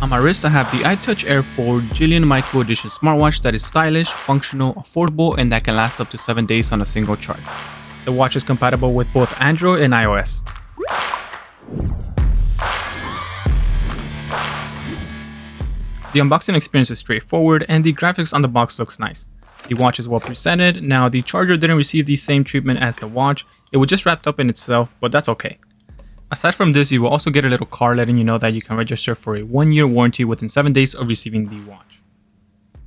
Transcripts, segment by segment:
On my wrist, I have the iTouch Air 4 Jillian Michaels edition smartwatch that is stylish, functional, affordable, and that can last up to 7 days on a single charge. The watch is compatible with both Android and iOS. The unboxing experience is straightforward and the graphics on the box looks nice. The watch is well presented. Now the charger didn't receive the same treatment as the watch, it was just wrapped up in itself, but that's okay. Aside from this, you will also get a little card letting you know that you can register for a 1-year warranty within 7 days of receiving the watch.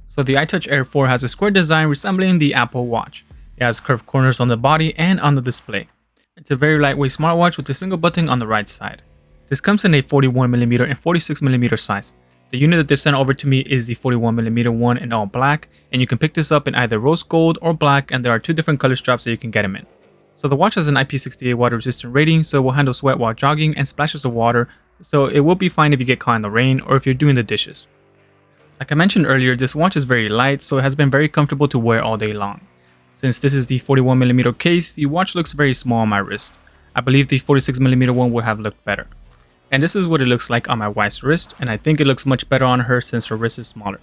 So the iTouch Air 4 has a square design resembling the Apple Watch. It has curved corners on the body and on the display. It's a very lightweight smartwatch with a single button on the right side. This comes in a 41mm and 46mm size. The unit that they sent over to me is the 41mm one in all black, and you can pick this up in either rose gold or black, and there are 2 different color straps that you can get them in. So the watch has an IP68 water resistant rating, so it will handle sweat while jogging and splashes of water, so it will be fine if you get caught in the rain or if you're doing the dishes. Like I mentioned earlier, this watch is very light, so it has been very comfortable to wear all day long. Since this is the 41mm case, the watch looks very small on my wrist. I believe the 46mm one would have looked better. And this is what it looks like on my wife's wrist, and I think it looks much better on her since her wrist is smaller.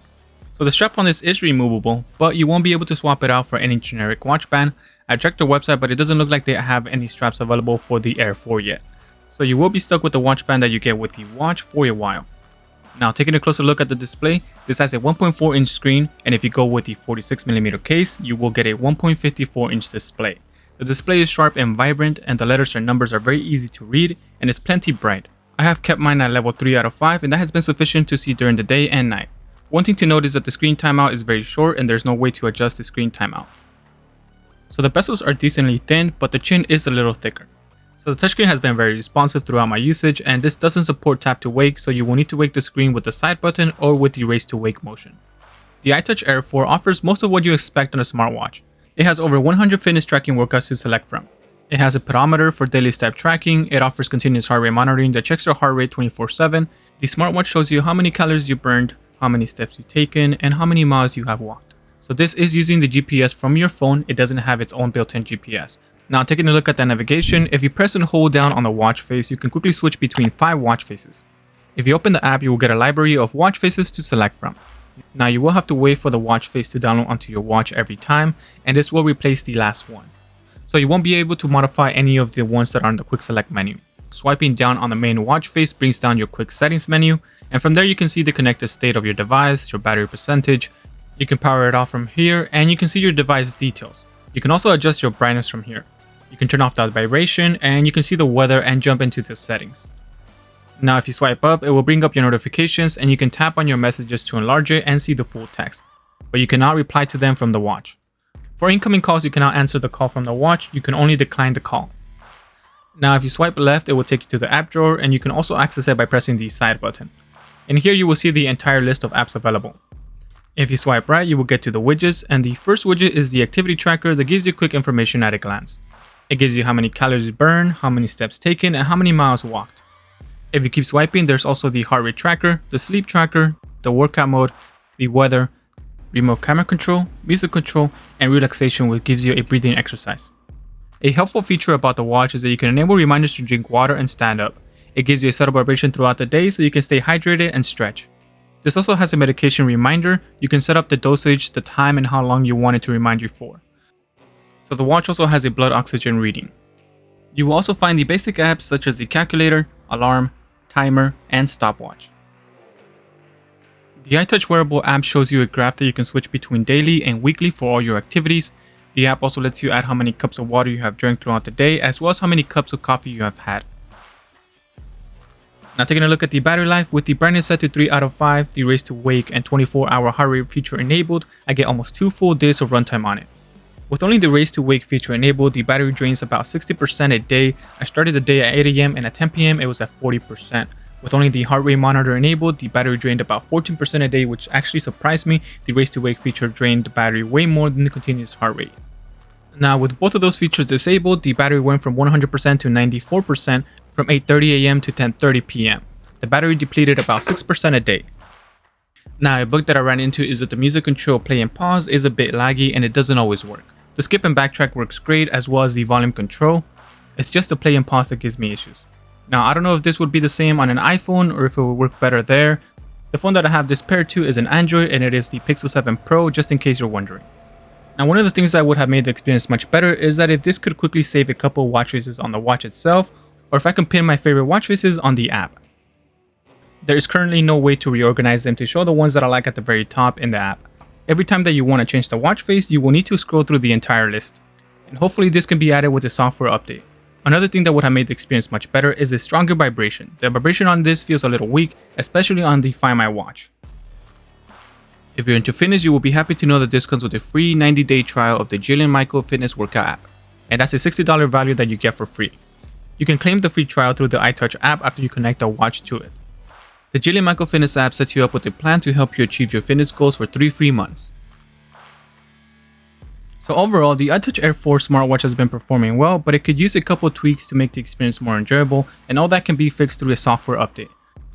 So the strap on this is removable, but you won't be able to swap it out for any generic watch band. I checked their website, but it doesn't look like they have any straps available for the Air 4 yet. So you will be stuck with the watch band that you get with the watch for a while. Now taking a closer look at the display, this has a 1.4 inch screen, and if you go with the 46mm case, you will get a 1.54 inch display. The display is sharp and vibrant, and the letters and numbers are very easy to read, and it's plenty bright. I have kept mine at level 3 out of 5, and that has been sufficient to see during the day and night. One thing to note is that the screen timeout is very short and there's no way to adjust the screen timeout. So the bezels are decently thin, but the chin is a little thicker. So the touchscreen has been very responsive throughout my usage, and this doesn't support tap to wake, so you will need to wake the screen with the side button or with the raise to wake motion. The iTouch Air 4 offers most of what you expect on a smartwatch. It has over 100 fitness tracking workouts to select from. It has a pedometer for daily step tracking. It offers continuous heart rate monitoring that checks your heart rate 24/7. The smartwatch shows you how many calories you burned, how many steps you've taken, and how many miles you have walked. So this is using the GPS from your phone. It doesn't have its own built-in GPS. Now taking a look at the navigation, if you press and hold down on the watch face, you can quickly switch between 5 watch faces. If you open the app, you will get a library of watch faces to select from. Now you will have to wait for the watch face to download onto your watch every time, and this will replace the last one. So you won't be able to modify any of the ones that are in the quick select menu. Swiping down on the main watch face brings down your quick settings menu, and from there you can see the connected state of your device, your battery percentage. You can power it off from here, and you can see your device details. You can also adjust your brightness from here. You can turn off the vibration, and you can see the weather and jump into the settings. Now if you swipe up, it will bring up your notifications, and you can tap on your messages to enlarge it and see the full text, but you cannot reply to them from the watch. For incoming calls, you cannot answer the call from the watch, you can only decline the call. Now if you swipe left, it will take you to the app drawer, and you can also access it by pressing the side button. And here you will see the entire list of apps available. If you swipe right, you will get to the widgets, and the first widget is the activity tracker that gives you quick information at a glance. It gives you how many calories you burn, how many steps taken, and how many miles walked. If you keep swiping, there's also the heart rate tracker, the sleep tracker, the workout mode, the weather, remote camera control, music control, and relaxation, which gives you a breathing exercise. A helpful feature about the watch is that you can enable reminders to drink water and stand up. It gives you a subtle vibration throughout the day so you can stay hydrated and stretch. This also has a medication reminder. You can set up the dosage, the time, and how long you want it to remind you for. So the watch also has a blood oxygen reading. You will also find the basic apps such as the calculator, alarm, timer, and stopwatch. The iTouch Wearable app shows you a graph that you can switch between daily and weekly for all your activities. The app also lets you add how many cups of water you have drank throughout the day, as well as how many cups of coffee you have had. Now taking a look at the battery life, with the brightness set to 3 out of 5, the raise to wake and 24-hour heart rate feature enabled, I get almost 2 full days of runtime on it. With only the raise to wake feature enabled, the battery drains about 60% a day. I started the day at 8 AM and at 10 PM it was at 40%. With only the heart rate monitor enabled, the battery drained about 14% a day, which actually surprised me. The raise to wake feature drained the battery way more than the continuous heart rate. Now with both of those features disabled, the battery went from 100% to 94% from 8:30 AM to 10:30 PM. The battery depleted about 6% a day. Now a bug that I ran into is that the music control play and pause is a bit laggy and it doesn't always work. The skip and backtrack works great, as well as the volume control. It's just the play and pause that gives me issues. Now I don't know if this would be the same on an iPhone or if it would work better there, The phone that I have this paired to is an Android, and it is the Pixel 7 Pro, just in case you're wondering. Now, one of the things that would have made the experience much better is that if this could quickly save a couple watch faces on the watch itself, or if I can pin my favorite watch faces on the app. There is currently no way to reorganize them to show the ones that I like at the very top in the app. Every time that you want to change the watch face, you will need to scroll through the entire list. And hopefully this can be added with a software update. Another thing that would have made the experience much better is the stronger vibration. The vibration on this feels a little weak, especially on the Find My Watch. If you're into fitness, you will be happy to know that this comes with a free 90-day trial of the Jillian Michaels fitness workout app. And that's a $60 value that you get for free. You can claim the free trial through the iTouch app after you connect a watch to it. The Jillian Michaels fitness app sets you up with a plan to help you achieve your fitness goals for 3 free months. So overall, the iTouch Air 4 smartwatch has been performing well, but it could use a couple tweaks to make the experience more enjoyable, and all that can be fixed through a software update.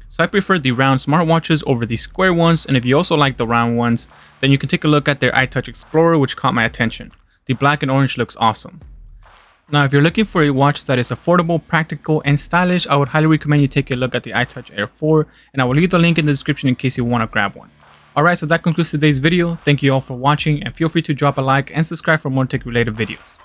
So I prefer the round smartwatches over the square ones, and if you also like the round ones, then you can take a look at their iTouch Explorer, which caught my attention. The black and orange looks awesome. Now, if you're looking for a watch that is affordable, practical, and stylish, I would highly recommend you take a look at the iTouch Air 4, and I will leave the link in the description in case you want to grab one. Alright, so that concludes today's video. Thank you all for watching, and feel free to drop a like and subscribe for more tech related videos.